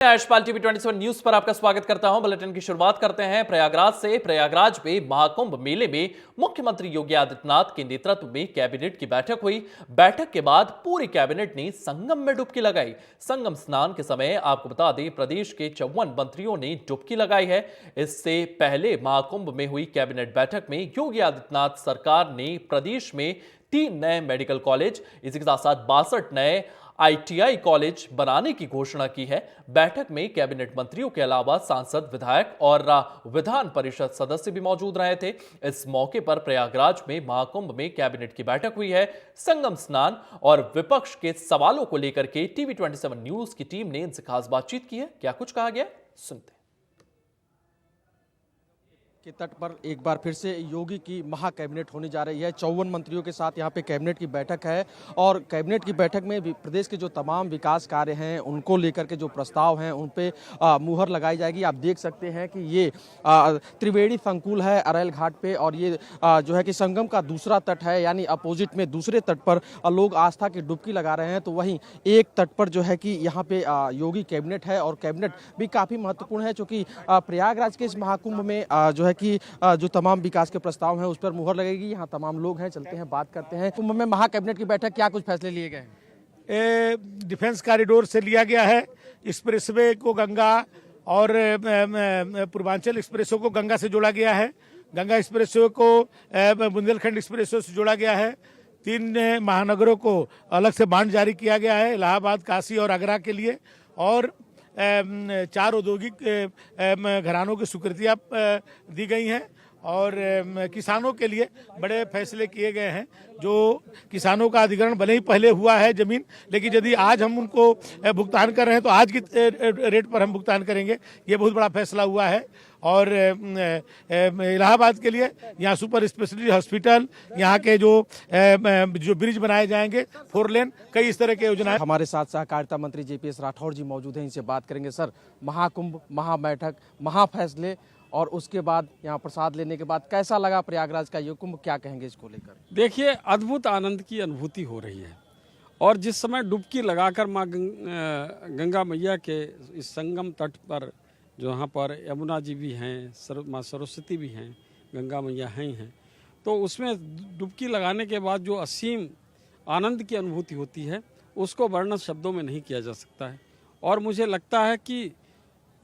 Yashpal TV 27 news पर आपका स्वागत करता हूं। बुलेटिन की शुरुआत करते हैं प्रयागराज से। प्रयागराज में महाकुंभ मेले में मुख्यमंत्री योगी आदित्यनाथ के नेतृत्व में कैबिनेट की बैठक हुई। बैठक के बाद पूरी कैबिनेट ने संगम में डुबकी लगाई। संगम स्नान के समय आपको बता दें, प्रदेश के 54 मंत्रियों ने डुबकी लगाई है। इससे पहले महाकुंभ में हुई कैबिनेट बैठक में योगी आदित्यनाथ सरकार ने प्रदेश में 3 नए मेडिकल कॉलेज, इसी के साथ साथ 62 नए ITI कॉलेज बनाने की घोषणा की है। बैठक में कैबिनेट मंत्रियों के अलावा सांसद, विधायक और विधान परिषद सदस्य भी मौजूद रहे थे। इस मौके पर प्रयागराज में महाकुंभ में कैबिनेट की बैठक हुई है। संगम स्नान और विपक्ष के सवालों को लेकर के टीवी 27 न्यूज की टीम ने इनसे खास बातचीत की है। क्या कुछ कहा गया, सुनते हैं। के तट पर एक बार फिर से योगी की महा कैबिनेट होने जा रही है। 54 मंत्रियों के साथ यहाँ पे कैबिनेट की बैठक है और कैबिनेट की बैठक में प्रदेश के जो तमाम विकास कार्य हैं उनको लेकर के जो प्रस्ताव हैं उन पे मुहर लगाई जाएगी। आप देख सकते हैं कि ये त्रिवेणी संकुल है अरैल घाट पे और ये जो है कि संगम का दूसरा तट है, यानी अपोजिट में दूसरे तट पर लोग आस्था की डुबकी लगा रहे हैं। तो वहीं एक तट पर जो है कि यहाँ पे योगी कैबिनेट है और कैबिनेट भी काफ़ी महत्वपूर्ण है, क्योंकि प्रयागराज के इस महाकुंभ में जो है कि जो तमाम विकास के प्रस्ताव हैं उस पर मुहर लगेगी। यहाँ तमाम लोग हैं, चलते हैं बात करते हैं। कुंभ में महा कैबिनेट की बैठक, क्या कुछ फैसले लिए गए हैं? डिफेंस कॉरिडोर से लिया गया है। एक्सप्रेसवे को गंगा और पूर्वांचल एक्सप्रेसवे को गंगा से जोड़ा गया है। गंगा एक्सप्रेसवे को बुंदेलखंड एक्सप्रेसवे से जोड़ा गया है। 3 महानगरों को अलग से बांड जारी किया गया है, इलाहाबाद, काशी और आगरा के लिए। और 4 औद्योगिक घरानों की स्वीकृतियां दी गई हैं और किसानों के लिए बड़े फैसले किए गए हैं। जो किसानों का अधिग्रहण भले ही पहले हुआ है जमीन, लेकिन यदि आज हम उनको भुगतान कर रहे हैं तो आज की रेट पर हम भुगतान करेंगे। ये बहुत बड़ा फैसला हुआ है। और इलाहाबाद के लिए यहाँ सुपर स्पेशलिटी हॉस्पिटल, यहाँ के जो ब्रिज बनाए जाएंगे, 4 लेन, कई इस तरह की योजनाएं। हमारे साथ सहकारिता मंत्री JPS राठौर जी मौजूद हैं, इनसे बात करेंगे। सर, महाकुंभ, महा बैठक, महा फैसले और उसके बाद यहाँ प्रसाद लेने के बाद कैसा लगा प्रयागराज का ये कुंभ, क्या कहेंगे इसको लेकर? देखिए, अद्भुत आनंद की अनुभूति हो रही है और जिस समय डुबकी लगाकर माँ गंगा मैया के इस संगम तट पर, जो यहाँ पर यमुना जी भी हैं, माँ सरस्वती भी हैं, गंगा मैया हैं, तो उसमें डुबकी लगाने के बाद जो असीम आनंद की अनुभूति होती है उसको वर्णन शब्दों में नहीं किया जा सकता है। और मुझे लगता है कि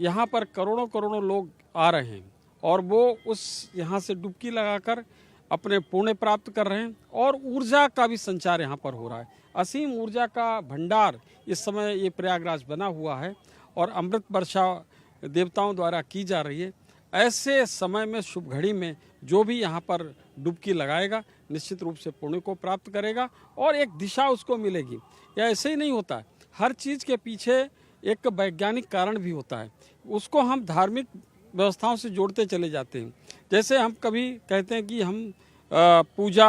यहाँ पर करोड़ों करोड़ों लोग आ रहे हैं और वो उस यहाँ से डुबकी लगाकर अपने पुण्य प्राप्त कर रहे हैं और ऊर्जा का भी संचार यहाँ पर हो रहा है। असीम ऊर्जा का भंडार इस समय ये प्रयागराज बना हुआ है और अमृत वर्षा देवताओं द्वारा की जा रही है। ऐसे समय में, शुभ घड़ी में, जो भी यहाँ पर डुबकी लगाएगा निश्चित रूप से पुण्य को प्राप्त करेगा और एक दिशा उसको मिलेगी। यह ऐसे ही नहीं होता है, हर चीज़ के पीछे एक वैज्ञानिक कारण भी होता है, उसको हम धार्मिक व्यवस्थाओं से जोड़ते चले जाते हैं। जैसे हम कभी कहते हैं कि हम पूजा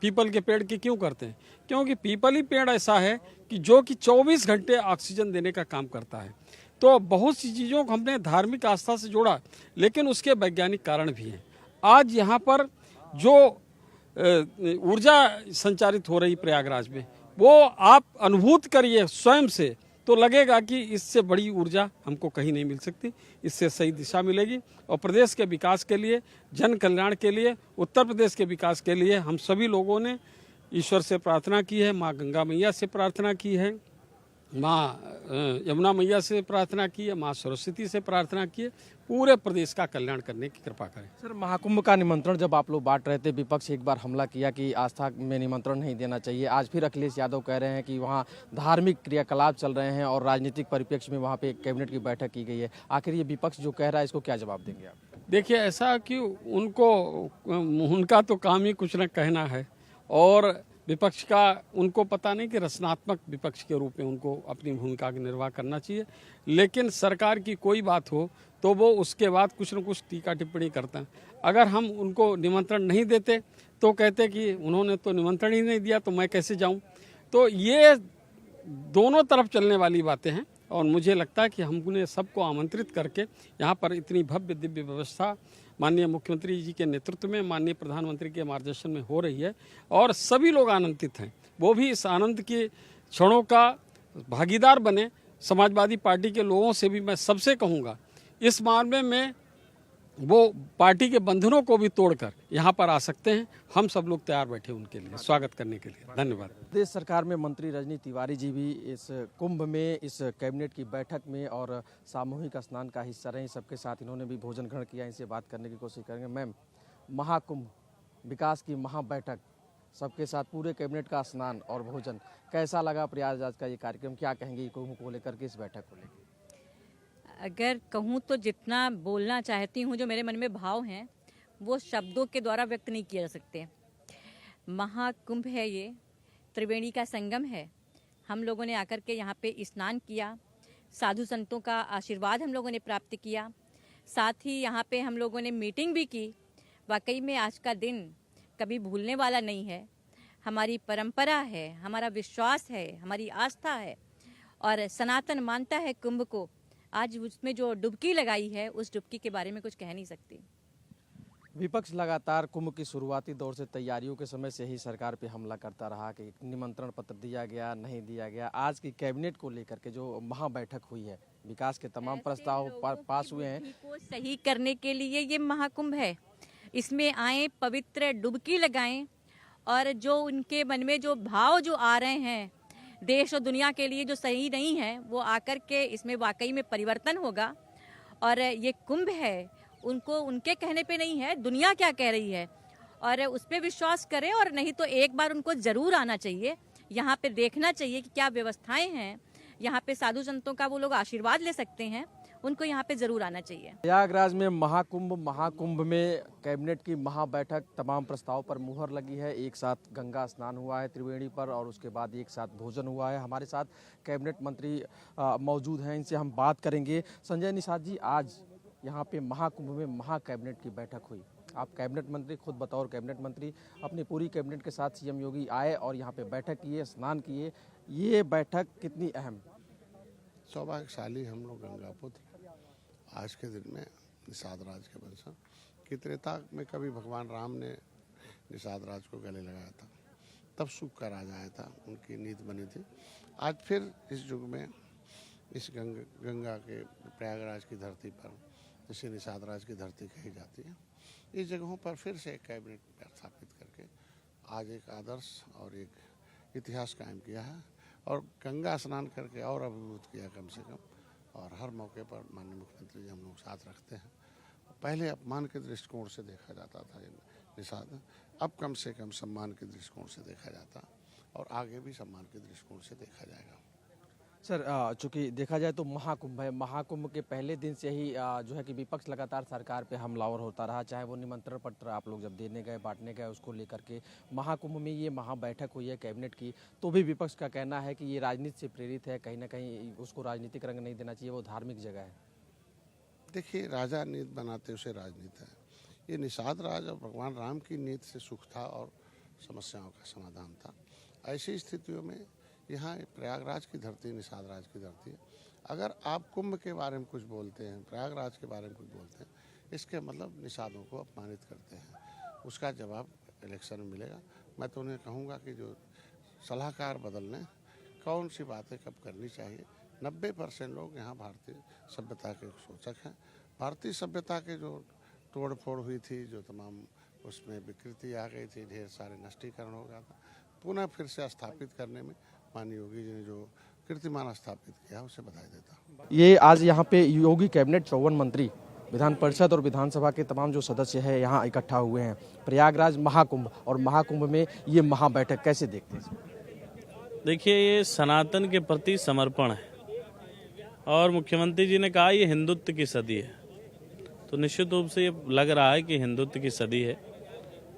पीपल के पेड़ की क्यों करते हैं, क्योंकि पीपल ही पेड़ ऐसा है कि जो कि 24 घंटे ऑक्सीजन देने का काम करता है। तो बहुत सी चीज़ों को हमने धार्मिक आस्था से जोड़ा, लेकिन उसके वैज्ञानिक कारण भी हैं। आज यहाँ पर जो ऊर्जा संचारित हो रही प्रयागराज में, वो आप अनुभूत करिए स्वयं से, तो लगेगा कि इससे बड़ी ऊर्जा हमको कहीं नहीं मिल सकती। इससे सही दिशा मिलेगी और प्रदेश के विकास के लिए, जन कल्याण के लिए, उत्तर प्रदेश के विकास के लिए हम सभी लोगों ने ईश्वर से प्रार्थना की है, माँ गंगा मैया से प्रार्थना की है, माँ यमुना मैया से प्रार्थना की है, माँ सरस्वती से प्रार्थना की है, पूरे प्रदेश का कल्याण करने की कृपा करें। सर, महाकुंभ का निमंत्रण जब आप लोग बांट रहे थे, विपक्ष एक बार हमला किया कि आस्था में निमंत्रण नहीं देना चाहिए। आज फिर अखिलेश यादव कह रहे हैं कि वहाँ धार्मिक क्रियाकलाप चल रहे हैं और राजनीतिक परिप्रेक्ष्य में वहाँ पे कैबिनेट की बैठक की गई है। आखिर ये विपक्ष जो कह रहा है, इसको क्या जवाब देंगे आप? देखिए, ऐसा कि उनका तो काम ही कुछ न कहना है और विपक्ष का उनको पता नहीं कि रचनात्मक विपक्ष के रूप में उनको अपनी भूमिका का निर्वाह करना चाहिए। लेकिन सरकार की कोई बात हो तो वो उसके बाद कुछ न कुछ टीका टिप्पणी करते हैं। अगर हम उनको निमंत्रण नहीं देते तो कहते कि उन्होंने तो निमंत्रण ही नहीं दिया तो मैं कैसे जाऊं। तो ये दोनों तरफ चलने वाली बातें हैं और मुझे लगता है कि हमने सबको आमंत्रित करके यहाँ पर इतनी भव्य दिव्य व्यवस्था माननीय मुख्यमंत्री जी के नेतृत्व में, माननीय प्रधानमंत्री के मार्गदर्शन में हो रही है और सभी लोग आनंदित हैं। वो भी इस आनंद के क्षणों का भागीदार बने समाजवादी पार्टी के लोगों से भी मैं सबसे कहूँगा इस मामले में वो पार्टी के बंधनों को भी तोड़कर यहाँ पर आ सकते हैं। हम सब लोग तैयार बैठे उनके लिए स्वागत करने के लिए। धन्यवाद। प्रदेश सरकार में मंत्री रजनी तिवारी जी भी इस कुंभ में, इस कैबिनेट की बैठक में और सामूहिक स्नान का हिस्सा रहे। सबके साथ इन्होंने भी भोजन ग्रहण किया। इनसे बात करने की कोशिश करेंगे। मैम, महाकुंभ, विकास की महाबैठक, सबके साथ पूरे कैबिनेट का स्नान और भोजन, कैसा लगा प्रयागराज का ये कार्यक्रम? क्या कहेंगे कुंभ को लेकर के, इस बैठक को लेकर? अगर कहूँ तो जितना बोलना चाहती हूँ, जो मेरे मन में भाव हैं, वो शब्दों के द्वारा व्यक्त नहीं किए जा सकते। महाकुंभ है, ये त्रिवेणी का संगम है। हम लोगों ने आकर के यहाँ पे स्नान किया, साधु संतों का आशीर्वाद हम लोगों ने प्राप्त किया, साथ ही यहाँ पे हम लोगों ने मीटिंग भी की। वाकई में आज का दिन कभी भूलने वाला नहीं है। हमारी परंपरा है, हमारा विश्वास है, हमारी आस्था है और सनातन मानता है कुंभ को। आज उसमें जो डुबकी लगाई है, उस डुबकी के बारे में कुछ कह नहीं सकती। विपक्ष लगातार कुंभ की शुरुआती दौर से तैयारियों के समय से ही सरकार पे हमला करता रहा कि निमंत्रण पत्र दिया गया, नहीं दिया गया। आज की कैबिनेट को लेकर के जो महाबैठक हुई है, विकास के तमाम प्रस्ताव पास हुए हैं, को सही करने के लिए ये महाकुंभ है। इसमें आए, पवित्र डुबकी लगाएं और जो उनके मन में जो भाव जो आ रहे हैं देश और दुनिया के लिए, जो सही नहीं है, वो आकर के इसमें वाकई में परिवर्तन होगा। और ये कुंभ है, उनको उनके कहने पे नहीं है, दुनिया क्या कह रही है और उस पर विश्वास करें। और नहीं तो एक बार उनको ज़रूर आना चाहिए, यहाँ पे देखना चाहिए कि क्या व्यवस्थाएं हैं। यहाँ पे साधु संतों का वो लोग आशीर्वाद ले सकते हैं, उनको यहाँ पे ज़रूर आना चाहिए। प्रयागराज में महाकुंभ में कैबिनेट की महाबैठक, तमाम प्रस्ताव पर मुहर लगी है। एक साथ गंगा स्नान हुआ है त्रिवेणी पर और उसके बाद एक साथ भोजन हुआ है। हमारे साथ कैबिनेट मंत्री मौजूद हैं, इनसे हम बात करेंगे। संजय निषाद जी, आज यहाँ पे महाकुंभ में महा कैबिनेट की बैठक हुई। आप कैबिनेट मंत्री, खुद बतौर कैबिनेट मंत्री अपनी पूरी कैबिनेट के साथ सीएम योगी आए और यहाँ पे बैठक किए, स्नान किए। ये बैठक कितनी अहम? सौभाग्यशाली हम लोग गंगा पुत्र आज के दिन में निषाद राज के वंशज की त्रेता में कभी भगवान राम ने निषाद राज को गले लगाया था, तब सुख का राज आया था, उनकी नीति बनी थी। आज फिर इस युग में इस गंगा के प्रयागराज की धरती पर, जिसे निषाद राज की धरती कही जाती है, इस जगहों पर फिर से एक कैबिनेट स्थापित करके आज एक आदर्श और एक इतिहास कायम किया है और गंगा स्नान करके और अभिभूत किया कम से कम। और हर मौके पर माननीय मुख्यमंत्री जी हम लोग साथ रखते हैं। पहले अपमान के दृष्टिकोण से देखा जाता था निषाद, अब कम से कम सम्मान के दृष्टिकोण से देखा जाता और आगे भी सम्मान के दृष्टिकोण से देखा जाएगा। सर, चूंकि देखा जाए तो महाकुंभ है, महाकुंभ के पहले दिन से ही जो है कि विपक्ष लगातार सरकार पे हमलावर होता रहा, चाहे वो निमंत्रण पत्र आप लोग जब देने गए, बांटने गए, उसको लेकर के। महाकुंभ में ये महाबैठक हुई है कैबिनेट की, तो भी विपक्ष का कहना है कि ये राजनीति से प्रेरित है, कहीं ना कहीं उसको राजनीतिक रंग नहीं देना चाहिए, वो धार्मिक जगह है। देखिए, राजा नीति बनाते उसे राजनीति है। ये निषाद राज और भगवान राम की नीति से सुख था और समस्याओं का समाधान था। ऐसी स्थितियों में यहाँ प्रयागराज की धरती निषाद राज की धरती है। अगर आप कुंभ के बारे में कुछ बोलते हैं, प्रयागराज के बारे में कुछ बोलते हैं, इसके मतलब निषादों को अपमानित करते हैं। उसका जवाब इलेक्शन में मिलेगा। मैं तो उन्हें कहूँगा कि जो सलाहकार बदल लें, कौन सी बातें कब करनी चाहिए। 90% लोग यहाँ भारतीय सभ्यता के सूचक हैं। भारतीय सभ्यता के जो तोड़ फोड़ हुई थी, जो तमाम उसमें विकृति आ गई थी, ढेर सारे नष्टीकरण हो गया था, पुनः फिर से स्थापित करने में माननीय योगी जी ने जो कीर्तिमान स्थापित किया, उसे बधाई देता। ये आज यहाँ पे योगी कैबिनेट 54 मंत्री, विधान परिषद और विधानसभा के तमाम जो सदस्य हैं यहाँ इकट्ठा हुए हैं। प्रयागराज महाकुंभ और महाकुंभ में ये महाबैठक कैसे देखते हैं? देखिए, ये सनातन के प्रति समर्पण है और मुख्यमंत्री जी ने कहा ये हिंदुत्व की सदी है, तो निश्चित रूप से ये लग रहा है कि हिंदुत्व की सदी है।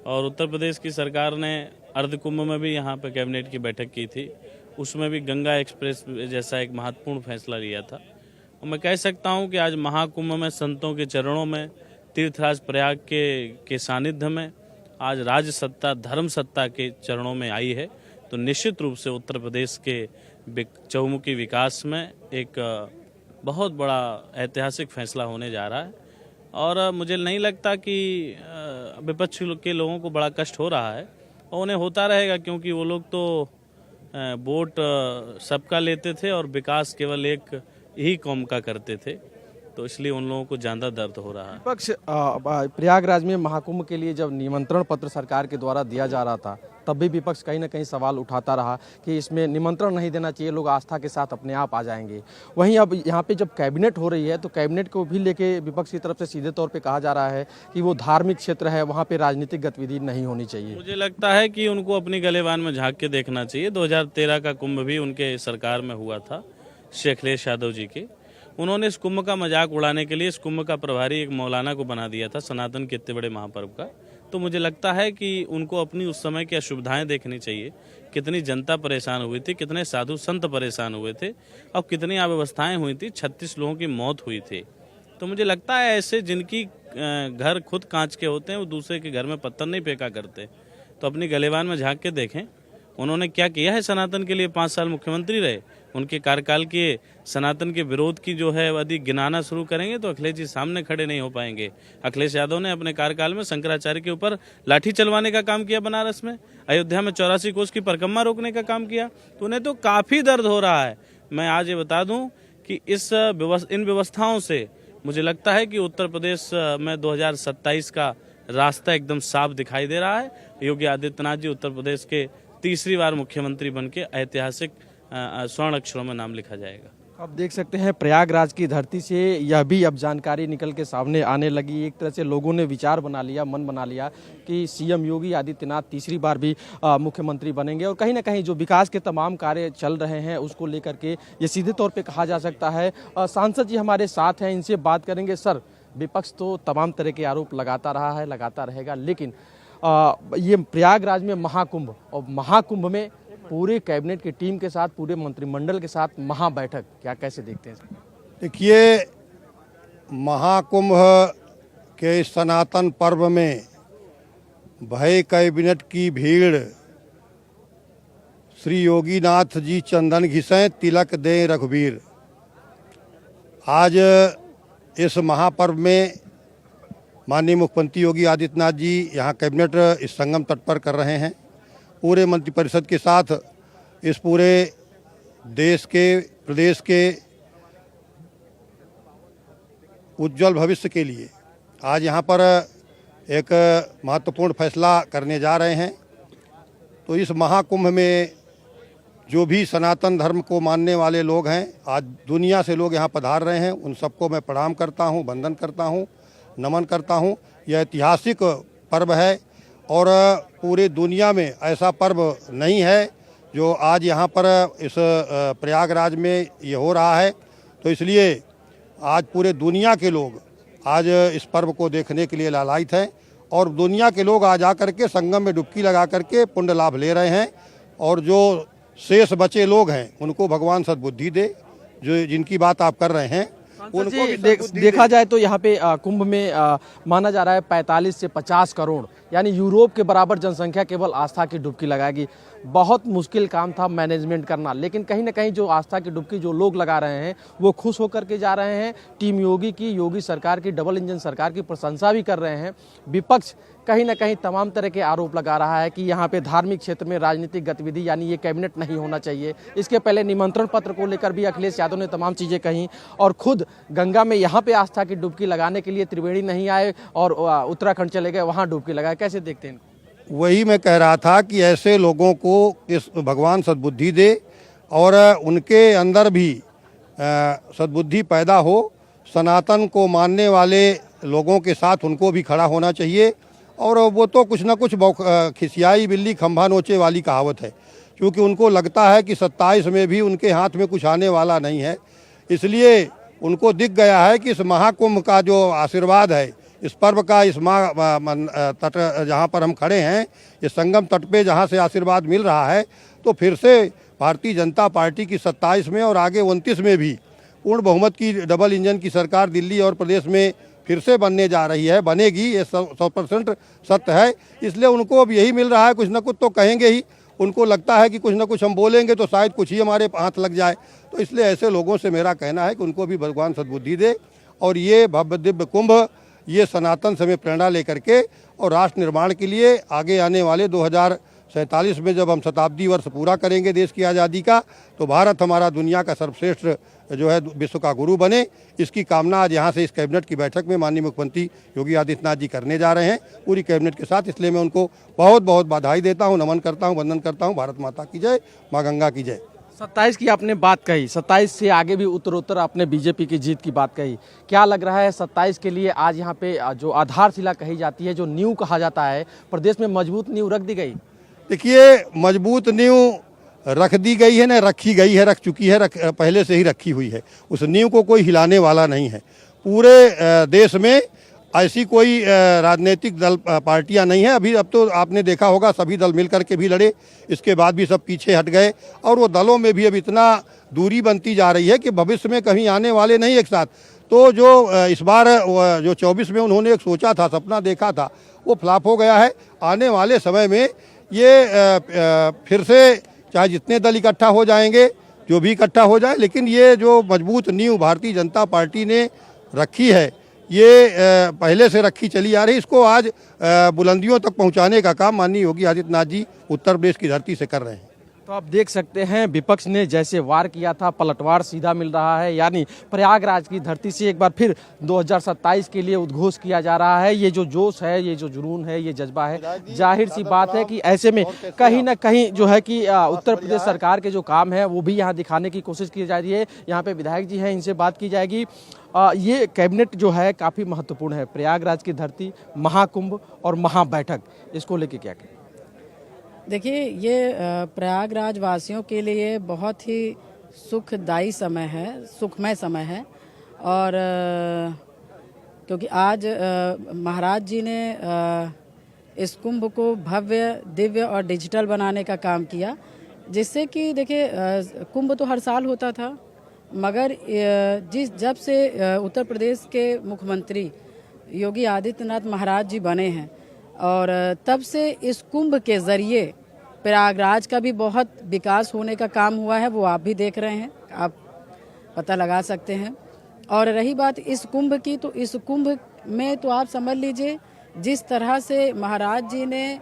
और उत्तर प्रदेश की सरकार ने अर्ध कुंभ में भी यहाँ पे कैबिनेट की बैठक की थी, उसमें भी गंगा एक्सप्रेस जैसा एक महत्वपूर्ण फैसला लिया था। और मैं कह सकता हूँ कि आज महाकुंभ में संतों के चरणों में, तीर्थराज प्रयाग के सानिध्य में आज राज सत्ता, धर्म सत्ता के चरणों में आई है, तो निश्चित रूप से उत्तर प्रदेश के चहुमुखी विकास में एक बहुत बड़ा ऐतिहासिक फैसला होने जा रहा है। और मुझे नहीं लगता कि विपक्ष के लोगों को बड़ा कष्ट हो रहा है, और उन्हें होता रहेगा, क्योंकि वो लोग तो वोट सबका लेते थे और विकास केवल एक ही कौम का करते थे, तो इसलिए उन लोगों को ज़्यादा दर्द हो रहा है। विपक्ष प्रयागराज में महाकुंभ के लिए जब निमंत्रण पत्र सरकार के द्वारा दिया जा रहा था तब भी विपक्ष कहीं ना कहीं सवाल उठाता रहा कि इसमें निमंत्रण नहीं देना चाहिए, लोग आस्था के साथ अपने आप आ जाएंगे। वहीं अब यहाँ पे जब कैबिनेट हो रही है तो कैबिनेट को भी लेके विपक्ष की तरफ से सीधे तौर पे कहा जा रहा है कि वो धार्मिक क्षेत्र है, वहाँ पे राजनीतिक गतिविधि नहीं होनी चाहिए। मुझे लगता है कि उनको अपनी गलेबान में झांक के देखना चाहिए। 2013 का कुंभ भी उनके सरकार में हुआ था, शेख अखिलेश यादव जी के। उन्होंने इस कुंभ का मजाक उड़ाने के लिए इस कुंभ का प्रभारी एक मौलाना को बना दिया था, सनातन के इतने बड़े महापर्व का। तो मुझे लगता है कि उनको अपनी उस समय की असुविधाएं देखनी चाहिए, कितनी जनता परेशान हुई थी, कितने साधु संत परेशान हुए थे और कितनी अव्यवस्थाएं हुई थी, 36 लोगों की मौत हुई थी। तो मुझे लगता है ऐसे जिनकी घर खुद कांच के होते हैं वो दूसरे के घर में पत्थर नहीं फेंका करते। तो अपनी गलेबान में झांक के देखें उन्होंने क्या किया है। सनातन के लिए 5 साल मुख्यमंत्री रहे, उनके कार्यकाल के सनातन के विरोध की जो है यदि गिनाना शुरू करेंगे तो अखिलेश जी सामने खड़े नहीं हो पाएंगे। अखिलेश यादव ने अपने कार्यकाल में शंकराचार्य के ऊपर लाठी चलवाने का काम किया, बनारस में अयोध्या में 84 कोस की परिक्रमा रोकने का काम किया, तो उन्हें तो काफ़ी दर्द हो रहा है। मैं आज ये बता दूं कि इन व्यवस्थाओं से मुझे लगता है कि उत्तर प्रदेश में 2027 का रास्ता एकदम साफ दिखाई दे रहा है। योगी आदित्यनाथ जी उत्तर प्रदेश के तीसरी बार मुख्यमंत्री बनके ऐतिहासिक स्वर्ण अक्षरों में नाम लिखा जाएगा। अब देख सकते हैं प्रयागराज की धरती से यह भी अब जानकारी निकल के सामने आने लगी। एक तरह से लोगों ने विचार बना लिया, मन बना लिया कि सीएम योगी आदित्यनाथ तीसरी बार भी मुख्यमंत्री बनेंगे और कहीं ना कहीं जो विकास के तमाम कार्य चल रहे हैं उसको लेकर के ये सीधे तौर पे कहा जा सकता है। सांसद जी हमारे साथ हैं, इनसे बात करेंगे। सर, विपक्ष तो तमाम तरह के आरोप लगाता रहा है, लगाता रहेगा, लेकिन ये प्रयागराज में महाकुंभ और महाकुंभ में पूरे कैबिनेट की टीम के साथ, पूरे मंत्रिमंडल के साथ महाबैठक, क्या कैसे देखते हैं? देखिए, महाकुंभ के इस सनातन पर्व में भय कैबिनेट की भीड़, श्री योगीनाथ जी चंदन घिसें तिलक दें रघुवीर। आज इस महापर्व में माननीय मुख्यमंत्री योगी आदित्यनाथ जी यहाँ कैबिनेट इस संगम तट पर कर रहे हैं। पूरे मंत्रिपरिषद के साथ इस पूरे देश के, प्रदेश के उज्जवल भविष्य के लिए आज यहाँ पर एक महत्वपूर्ण फैसला करने जा रहे हैं। तो इस महाकुंभ में जो भी सनातन धर्म को मानने वाले लोग हैं, आज दुनिया से लोग यहाँ पधार रहे हैं, उन सबको मैं प्रणाम करता हूँ, वंदन करता हूँ, नमन करता हूँ। यह ऐतिहासिक पर्व है और पूरे दुनिया में ऐसा पर्व नहीं है जो आज यहाँ पर इस प्रयागराज में ये हो रहा है। तो इसलिए आज पूरे दुनिया के लोग आज इस पर्व को देखने के लिए लालायित हैं और दुनिया के लोग आज आकर के संगम में डुबकी लगा करके पुण्य लाभ ले रहे हैं। और जो शेष बचे लोग हैं उनको भगवान सद्बुद्धि दे, जो जिनकी बात आप कर रहे हैं उनको भी देखा जाए तो यहाँ पे कुंभ में माना जा रहा है 45 से 50 करोड़, यानी यूरोप के बराबर जनसंख्या केवल आस्था की डुबकी लगाएगी। बहुत मुश्किल काम था मैनेजमेंट करना, लेकिन कहीं ना कहीं जो आस्था की डुबकी जो लोग लगा रहे हैं वो खुश होकर के जा रहे हैं। टीम योगी की, योगी सरकार की, डबल इंजन सरकार की प्रशंसा भी कर रहे हैं। विपक्ष कहीं ना कहीं तमाम तरह के आरोप लगा रहा है कि यहाँ पे धार्मिक क्षेत्र में राजनीतिक गतिविधि यानी ये कैबिनेट नहीं होना चाहिए। इसके पहले निमंत्रण पत्र को लेकर भी अखिलेश यादव ने तमाम चीज़ें कहीं और खुद गंगा में यहाँ पे आस्था की डुबकी लगाने के लिए त्रिवेणी नहीं आए और उत्तराखंड चले गए, वहाँ डुबकी लगाए। कैसे देखते हैं? वही मैं कह रहा था कि ऐसे लोगों को इस भगवान सद्बुद्धि दे और उनके अंदर भी सद्बुद्धि पैदा हो। सनातन को मानने वाले लोगों के साथ उनको भी खड़ा होना चाहिए। और वो तो कुछ ना कुछ खिसियाई बिल्ली खंभा नोचे वाली कहावत है, क्योंकि उनको लगता है कि 27 में भी उनके हाथ में कुछ आने वाला नहीं है। इसलिए उनको दिख गया है कि इस महाकुंभ का जो आशीर्वाद है, इस पर्व का, इस तट जहाँ पर हम खड़े हैं, इस संगम तट पे जहाँ से आशीर्वाद मिल रहा है, तो फिर से भारतीय जनता पार्टी की 27 में और आगे 29 में भी पूर्ण बहुमत की डबल इंजन की सरकार दिल्ली और प्रदेश में फिर से बनने जा रही है, बनेगी। ये 100% सत्य है। इसलिए उनको अब यही मिल रहा है, कुछ ना कुछ तो कहेंगे ही। उनको लगता है कि कुछ ना कुछ हम बोलेंगे तो शायद कुछ ही हमारे हाथ लग जाए। तो इसलिए ऐसे लोगों से मेरा कहना है कि उनको भी भगवान सद्बुद्धि दे और ये भव्य दिव्य कुंभ, ये सनातन से प्रेरणा लेकर के और राष्ट्र निर्माण के लिए आगे आने वाले 47 में जब हम शताब्दी वर्ष पूरा करेंगे देश की आज़ादी का, तो भारत हमारा दुनिया का सर्वश्रेष्ठ जो है विश्व का गुरु बने, इसकी कामना आज यहाँ से इस कैबिनेट की बैठक में माननीय मुख्यमंत्री योगी आदित्यनाथ जी करने जा रहे हैं पूरी कैबिनेट के साथ। इसलिए मैं उनको बहुत बहुत बधाई देता हूँ, नमन करता हूँ, वंदन करता हूँ। भारत माता की जय, माँ गंगा की जय। 27 की आपने बात कही, 27 से आगे भी उत्तरोत्तर आपने बीजेपी की जीत की बात कही। क्या लग रहा है 27 के लिए आज यहाँ पे जो आधारशिला कही जाती है, जो नींव कहा जाता है, प्रदेश में मजबूत नींव रख दी गई? देखिए, मजबूत नींव रख दी गई है, न रखी गई है, रख चुकी है, पहले से ही रखी हुई है। उस नींव को कोई हिलाने वाला नहीं है। पूरे देश में ऐसी कोई राजनीतिक दल पार्टियां नहीं है। अब तो आपने देखा होगा सभी दल मिलकर के भी लड़े, इसके बाद भी सब पीछे हट गए, और वो दलों में भी अब इतना दूरी बनती जा रही है कि भविष्य में कहीं आने वाले नहीं एक साथ। तो जो इस बार जो 24 में उन्होंने एक सोचा था, सपना देखा था, वो फ्लॉप हो गया है। आने वाले समय में ये फिर से चाहे जितने दल इकट्ठा हो जाएंगे, जो भी इकट्ठा हो जाए, लेकिन ये जो मजबूत नींव भारतीय जनता पार्टी ने रखी है, ये पहले से रखी चली आ रही। इसको आज बुलंदियों तक पहुंचाने का काम माननीय योगी आदित्यनाथ जी उत्तर प्रदेश की धरती से कर रहे हैं। तो आप देख सकते हैं विपक्ष ने जैसे वार किया था, पलटवार सीधा मिल रहा है। यानी प्रयागराज की धरती से एक बार फिर 2027 के लिए उद्घोष किया जा रहा है। ये जो जोश है, ये जो जुनून है, ये जज्बा है, जाहिर सी बात है कि ऐसे में कहीं ना कहीं जो है कि उत्तर प्रदेश सरकार के जो काम है वो भी यहाँ दिखाने की कोशिश की जा रही है। यहाँ पे विधायक जी हैं, इनसे बात की जाएगी। ये कैबिनेट जो है काफ़ी महत्वपूर्ण है। प्रयागराज की धरती, महाकुंभ और महाबैठक, इसको लेके क्या कहें? देखिए, ये प्रयागराज वासियों के लिए बहुत ही सुखदायी समय है, सुखमय समय है। और क्योंकि आज महाराज जी ने इस कुंभ को भव्य, दिव्य और डिजिटल बनाने का काम किया, जिससे कि देखिए कुंभ तो हर साल होता था, मगर जब से उत्तर प्रदेश के मुख्यमंत्री योगी आदित्यनाथ महाराज जी बने हैं, और तब से इस कुंभ के ज़रिए प्रयागराज का भी बहुत विकास होने का काम हुआ है। वो आप भी देख रहे हैं, आप पता लगा सकते हैं। और रही बात इस कुंभ की, तो इस कुंभ में तो आप समझ लीजिए जिस तरह से महाराज जी ने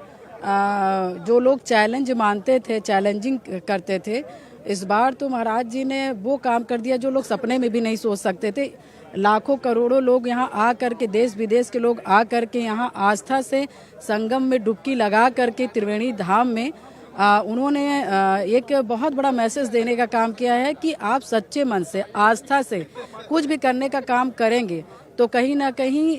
जो लोग चैलेंज मानते थे, चैलेंजिंग करते थे, इस बार तो महाराज जी ने वो काम कर दिया जो लोग सपने में भी नहीं सोच सकते थे। लाखों करोड़ों लोग यहाँ आ करके, देश विदेश के लोग आ करके यहाँ आस्था से संगम में डुबकी लगा करके त्रिवेणी धाम में उन्होंने एक बहुत बड़ा मैसेज देने का काम किया है कि आप सच्चे मन से, आस्था से कुछ भी करने का काम करेंगे तो कहीं ना कहीं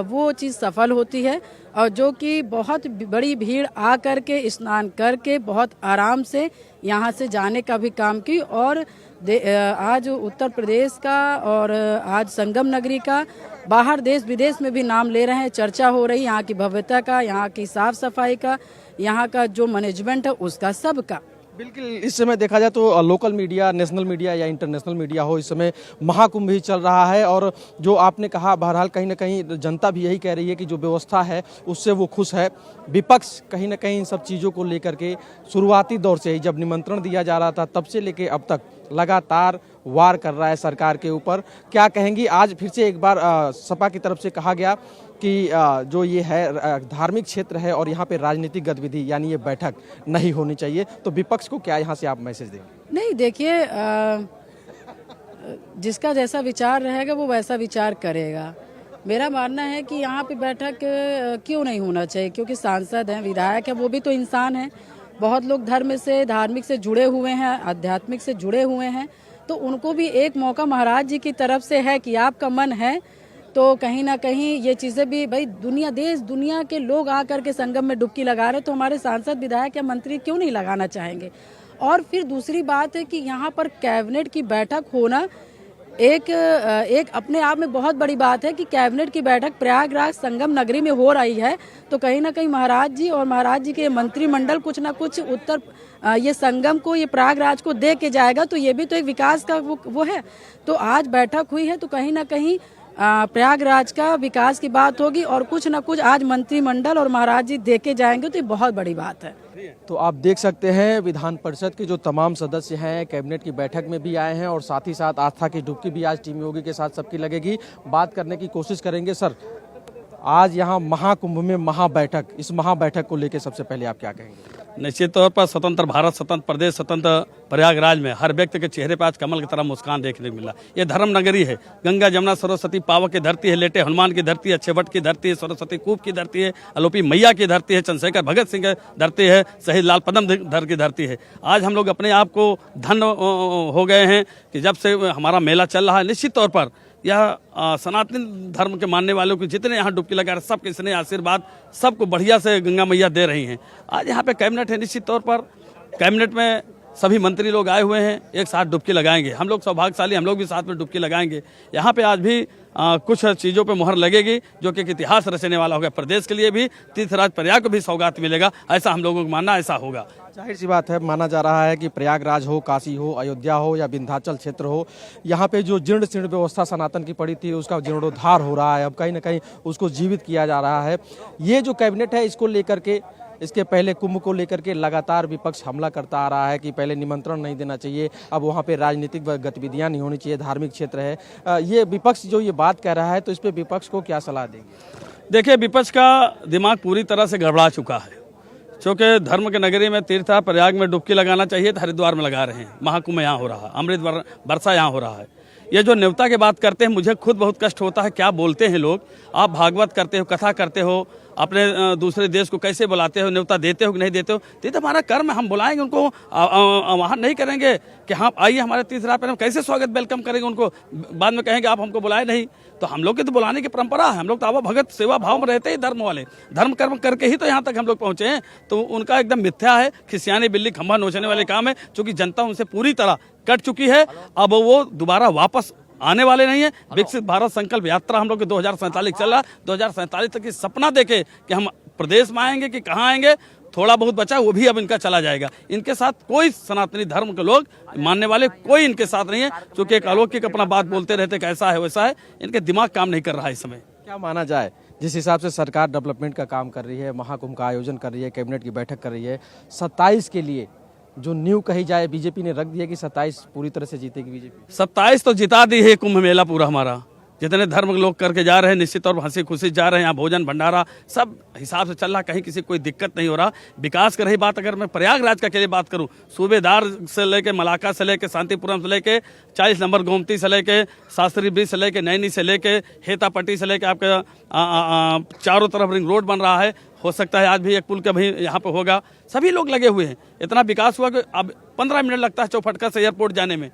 वो चीज़ सफल होती है। और जो कि बहुत बड़ी भीड़ आ करके स्नान करके बहुत आराम से यहाँ से जाने का भी काम की। और आज उत्तर प्रदेश का और आज संगम नगरी का बाहर देश विदेश में भी नाम ले रहे हैं, चर्चा हो रही यहाँ की भव्यता का, यहाँ की साफ सफाई का, यहाँ का जो मैनेजमेंट है उसका, सबका। बिल्कुल, इस समय देखा जाए तो लोकल मीडिया, नेशनल मीडिया या इंटरनेशनल मीडिया हो, इस समय महाकुंभ ही चल रहा है। और जो आपने कहा, बहरहाल कहीं ना कहीं जनता भी यही कह रही है कि जो व्यवस्था है उससे वो खुश है। विपक्ष कहीं ना कहीं इन सब चीज़ों को लेकर के शुरुआती दौर से ही, जब निमंत्रण दिया जा रहा था तब से लेके अब तक लगातार वार कर रहा है सरकार के ऊपर। क्या कहेंगी? आज फिर से एक बार सपा की तरफ से कहा गया कि जो ये है धार्मिक क्षेत्र है और यहाँ पे राजनीतिक गतिविधि यानी ये बैठक नहीं होनी चाहिए, तो विपक्ष को क्या यहाँ से आप मैसेज देंगे? नहीं, देखिए, जिसका जैसा विचार रहेगा वो वैसा विचार करेगा। मेरा मानना है कि यहाँ पे बैठक क्यों नहीं होना चाहिए, क्योंकि सांसद हैं, विधायक हैं, वो भी तो इंसान हैं। बहुत लोग धर्म से, धार्मिक से जुड़े हुए हैं, आध्यात्मिक से जुड़े हुए हैं, तो उनको भी एक मौका महाराज जी की तरफ से है कि आपका मन है तो कहीं ना कहीं ये चीज़ें भी, भाई दुनिया, देश दुनिया के लोग आकर के संगम में डुबकी लगा रहे, तो हमारे सांसद, विधायक या मंत्री क्यों नहीं लगाना चाहेंगे। और फिर दूसरी बात है कि यहाँ पर कैबिनेट की बैठक होना एक अपने आप में बहुत बड़ी बात है कि कैबिनेट की बैठक प्रयागराज संगम नगरी में हो रही है, तो कहीं ना कहीं महाराज जी और महाराज जी के मंत्रिमंडल कुछ ना कुछ ये संगम को, ये प्रयागराज को दे के जाएगा, तो ये भी तो एक विकास का वो है। तो आज बैठक हुई है तो कहीं ना कहीं प्रयागराज का विकास की बात होगी, और कुछ ना कुछ आज मंत्रिमंडल और महाराज जी दे के जाएंगे, तो ये बहुत बड़ी बात है। तो आप देख सकते हैं विधान परिषद के जो तमाम सदस्य हैं कैबिनेट की बैठक में भी आए हैं, और साथ ही साथ आस्था की डुबकी भी आज टीम योगी के साथ सबकी लगेगी। बात करने की कोशिश करेंगे। सर, आज यहाँ महाकुंभ में महाबैठक, इस महाबैठक को लेकर सबसे पहले आप क्या कहेंगे? निश्चित तौर पर स्वतंत्र भारत, स्वतंत्र प्रदेश, स्वतंत्र प्रयागराज में हर व्यक्ति के चेहरे पर आज कमल की तरह मुस्कान देखने को मिला। ये धर्म नगरी है, गंगा जमुना सरस्वती पावक की धरती है, लेटे हनुमान की धरती है, अच्छे की धरती है, सरस्वती कूप की धरती है, अलोपी मैया की धरती है, चंद्रशेखर भगत सिंह की धरती है, शहीद लाल पदम की धरती है। आज हम लोग अपने आप को धन्य हो गए हैं कि जब से हमारा मेला चल रहा है। निश्चित तौर पर यह सनातन धर्म के मानने वालों की जितने यहाँ डुबकी लगा रहे सबके स्नेह आशीर्वाद सबको बढ़िया से गंगा मैया दे रही हैं। आज यहाँ पे कैबिनेट है, निश्चित तौर पर कैबिनेट में सभी मंत्री लोग आए हुए हैं, एक साथ डुबकी लगाएंगे। हम लोग सौभाग्यशाली, हम लोग भी साथ में डुबकी लगाएंगे। यहाँ पे आज भी कुछ चीज़ों पे मुहर लगेगी जो कि एक इतिहास रचने वाला होगा। प्रदेश के लिए भी, तीर्थराज प्रयाग को भी सौगात मिलेगा, ऐसा हम लोगों को मानना, ऐसा होगा। जाहिर सी बात है, माना जा रहा है कि प्रयागराज हो, काशी हो, अयोध्या हो या विंध्याचल क्षेत्र हो, यहाँ पे जो जीर्ण शीर्ण व्यवस्था सनातन की पड़ी थी उसका जीर्णोद्धार हो रहा है। अब कहीं ना कहीं उसको जीवित किया जा रहा है। ये जो कैबिनेट है, इसको लेकर के, इसके पहले कुंभ को लेकर के लगातार विपक्ष हमला करता आ रहा है कि पहले निमंत्रण नहीं देना चाहिए, अब वहाँ पे राजनीतिक गतिविधियाँ नहीं होनी चाहिए, धार्मिक क्षेत्र है। ये विपक्ष जो ये बात कह रहा है, तो इस पर विपक्ष को क्या सलाह देंगे? देखिए, विपक्ष का दिमाग पूरी तरह से गड़बड़ा चुका है, क्योंकि धर्म के नगरी में तीर्थ प्रयाग में डुबकी लगाना चाहिए तो हरिद्वार में लगा रहे हैं। महाकुंभ यहाँ हो रहा है, अमृत वर्षा यहाँ हो रहा है। ये जो न्योता की बात करते हैं, मुझे खुद बहुत कष्ट होता है। क्या बोलते हैं लोग? आप भागवत करते हो, कथा करते हो, अपने दूसरे देश को कैसे बुलाते हो, न्योता देते हो कि नहीं देते हो? तो ये तो हमारा कर्म है, हम बुलाएंगे उनको, वहाँ नहीं करेंगे कि हाँ आइए हमारे तीसरा पर, हम कैसे स्वागत वेलकम करेंगे उनको? बाद में कहेंगे आप हमको बुलाए नहीं। तो हम लोग की तो बुलाने की परंपरा है, हम लोग तो आवा भगत सेवा भाव में रहते ही धर्म वाले, धर्म कर्म करके ही तो यहाँ तक हम लोग पहुँचे हैं। तो उनका एकदम मिथ्या है, खिसियानी बिल्ली खंभा नोचने वाले काम है, क्योंकि जनता उनसे पूरी तरह कट चुकी है। अब वो दोबारा वापस आने वाले नहीं है। विकसित भारत संकल्प यात्रा हम लोग के 2047 चल रहा है, 2047 तक की सपना देखे कि हम प्रदेश में आएंगे कि कहाँ आएंगे, थोड़ा बहुत बचा वो भी अब इनका चला जाएगा। इनके साथ कोई सनातनी धर्म के लोग मानने वाले कोई इनके साथ नहीं है, क्योंकि एक अलौकिक अपना बात बोलते रहते कैसा है वैसा है। इनके दिमाग काम नहीं कर रहा है इस समय। क्या माना जाए, जिस हिसाब से सरकार डेवलपमेंट का काम कर रही है, महाकुंभ का आयोजन कर रही है, कैबिनेट की बैठक कर रही है, 27 के लिए जो न्यू कही जाए, बीजेपी ने रख दिया कि 27 पूरी तरह से जीतेगी बीजेपी। 27 तो जिता दी है कुंभ मेला पूरा हमारा। जितने धर्म के लोग करके जा रहे हैं, निश्चित तौर पर हंसी खुशी जा रहे हैं। यहाँ भोजन भंडारा सब हिसाब से चल रहा, कहीं किसी कोई दिक्कत नहीं हो रहा। विकास की रही बात, अगर मैं प्रयागराज का के लिए बात करूँ, सूबेदार से लेके मलाका से लेके शांतिपुरम से लेके 40 नंबर गोमती से लेके शास्त्री ब्रिज से लेके नैनी से लेके हेतापट्टी से लेके आपके चारों तरफ रिंग रोड बन रहा है। हो सकता है आज भी एक पुल का भी यहाँ पे होगा। सभी लोग लगे हुए हैं, इतना विकास हुआ कि अब 15 मिनट लगता है चौफटका से एयरपोर्ट जाने में।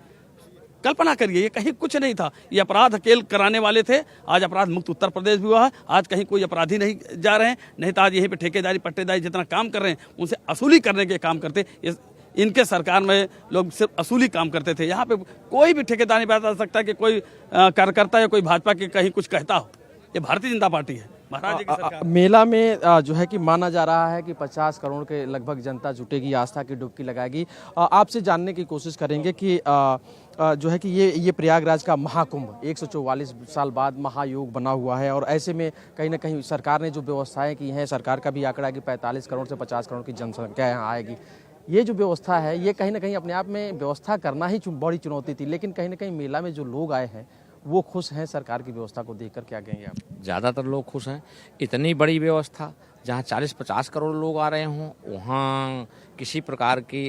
कल्पना करिए, ये कहीं कुछ नहीं था, ये अपराध अकेले कराने वाले थे। आज अपराध मुक्त उत्तर प्रदेश भी हुआ है, आज कहीं कोई अपराधी नहीं जा रहे हैं, नहीं तो आज यहीं पे ठेकेदारी पट्टेदारी जितना काम कर रहे हैं उनसे असूली करने के काम करते। इनके सरकार में लोग सिर्फ असूली काम करते थे। यहाँ पे कोई भी ठेकेदार नहीं बता सकता कि कोई कार्यकर्ता या कोई भाजपा के कहीं कुछ कहता हो। ये भारतीय जनता पार्टी है, महाराज जी की सरकार। मेला में जो है कि माना जा रहा है कि 50 करोड़ के लगभग जनता जुटेगी, आस्था की डुबकी लगाएगी। आपसे जानने की कोशिश करेंगे कि जो है कि ये प्रयागराज का महाकुंभ 144 साल बाद महायोग बना हुआ है, और ऐसे में कहीं ना कहीं सरकार ने जो व्यवस्थाएं की हैं, सरकार का भी आंकड़ा है कि 45 करोड़ से 50 करोड़ की जनसंख्या यहाँ आएगी। ये जो व्यवस्था है, ये कहीं ना कहीं अपने आप में व्यवस्था करना ही बड़ी चुनौती थी, लेकिन कहीं ना कहीं मेला में जो लोग आए हैं वो खुश हैं सरकार की व्यवस्था को देखकर। क्या कहेंगे आप? ज़्यादातर लोग खुश हैं। इतनी बड़ी व्यवस्था जहाँ 40-50 करोड़ लोग आ रहे हों, वहाँ किसी प्रकार की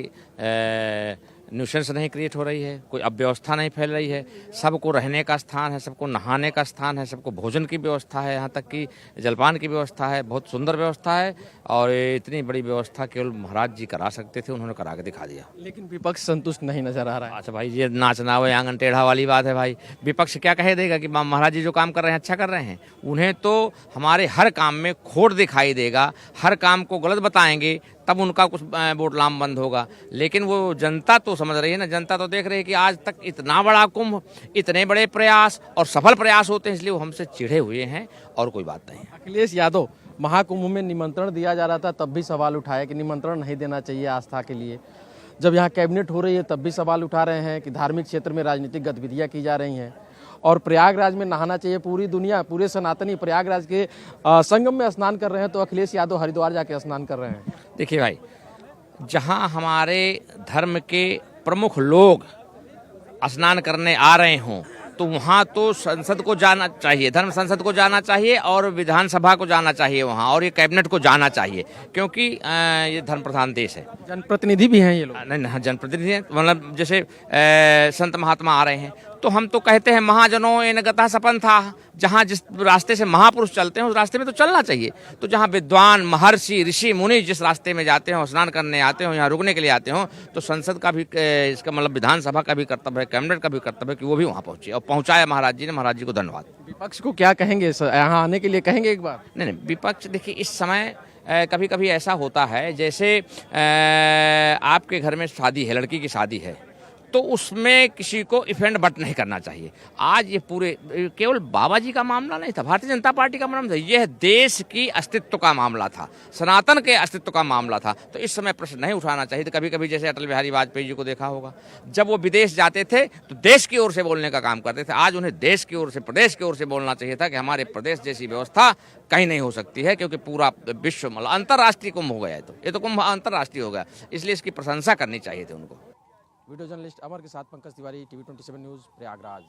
न्यूसेंस नहीं क्रिएट हो रही है, कोई अव्यवस्था नहीं फैल रही है। सबको रहने का स्थान है, सबको नहाने का स्थान है, सबको भोजन की व्यवस्था है, यहाँ तक कि जलपान की व्यवस्था है। बहुत सुंदर व्यवस्था है, और इतनी बड़ी व्यवस्था केवल महाराज जी करा सकते थे, उन्होंने करा के दिखा दिया। लेकिन विपक्ष संतुष्ट नहीं नजर आ रहा है। अच्छा भाई, ये नाचना हुआ आंगन टेढ़ा वाली बात है भाई। विपक्ष क्या कहे देगा कि महाराज जी जो काम कर रहे हैं अच्छा कर रहे हैं? उन्हें तो हमारे हर काम में खोट दिखाई देगा, हर काम को गलत बताएंगे, तब उनका कुछ वोट लाम बंद होगा। लेकिन वो जनता तो समझ रही है ना, जनता तो देख रही है कि आज तक इतना बड़ा कुंभ, इतने बड़े प्रयास और सफल प्रयास होते हैं, इसलिए वो हमसे चिढ़े हुए हैं, और कोई बात नहीं। अखिलेश यादव, महाकुंभ में निमंत्रण दिया जा रहा था, तब भी सवाल उठाया कि निमंत्रण नहीं देना चाहिए आस्था के लिए। जब यहाँ कैबिनेट हो रही है तब भी सवाल उठा रहे हैं कि धार्मिक क्षेत्र में राजनीतिक गतिविधियाँ की जा रही हैं, और प्रयागराज में नहाना चाहिए। पूरी दुनिया, पूरे सनातनी प्रयागराज के संगम में स्नान कर रहे हैं, तो अखिलेश यादव हरिद्वार जाके स्नान कर रहे हैं। देखिए भाई, जहाँ हमारे धर्म के प्रमुख लोग स्नान करने आ रहे हों, तो वहाँ तो संसद को जाना चाहिए, धर्म संसद को जाना चाहिए और विधानसभा को जाना चाहिए वहाँ, और ये कैबिनेट को जाना चाहिए, क्योंकि ये धर्म प्रधान देश है। जनप्रतिनिधि भी हैं ये लोग। नहीं, जनप्रतिनिधि हैं, मतलब जैसे संत महात्मा आ रहे हैं, तो हम तो कहते हैं महाजनों इन गता सपन था, जहाँ जिस रास्ते से महापुरुष चलते हैं उस रास्ते में तो चलना चाहिए। तो जहाँ विद्वान महर्षि ऋषि मुनि जिस रास्ते में जाते हो, स्नान करने आते हो, यहाँ रुकने के लिए आते हो, तो संसद का भी इसका मतलब विधानसभा का भी कर्तव्य है, कैबिनेट का भी कर्तव्य है कि वो भी वहाँ पहुँचे, और पहुँचाया महाराज जी ने। महाराज जी को धन्यवाद। विपक्ष को क्या कहेंगे, यहाँ आने के लिए कहेंगे एक बार? नहीं, विपक्ष देखिए इस समय कभी कभी ऐसा होता है, जैसे आपके घर में शादी है, लड़की की शादी है, तो उसमें किसी को इफेंड बट नहीं करना चाहिए। आज ये पूरे केवल बाबा जी का मामला नहीं था, भारतीय जनता पार्टी का मामला था, यह देश की अस्तित्व का मामला था, सनातन के अस्तित्व का मामला था। तो इस समय प्रश्न नहीं उठाना चाहिए। तो कभी कभी जैसे अटल बिहारी वाजपेयी जी को देखा होगा, जब वो विदेश जाते थे तो देश की ओर से बोलने का काम करते थे। आज उन्हें देश की ओर से, प्रदेश की ओर से बोलना चाहिए था कि हमारे प्रदेश जैसी व्यवस्था कहीं नहीं हो सकती है, क्योंकि पूरा विश्व मतलब अंतर्राष्ट्रीय कुंभ हो गया है। तो ये तो कुंभ अंतर्राष्ट्रीय हो गया, इसलिए इसकी प्रशंसा करनी चाहिए थी उनको। वीडियो जर्नलिस्ट अमर के साथ पंकज तिवारी, TV 27 न्यूज़, प्रयागराज।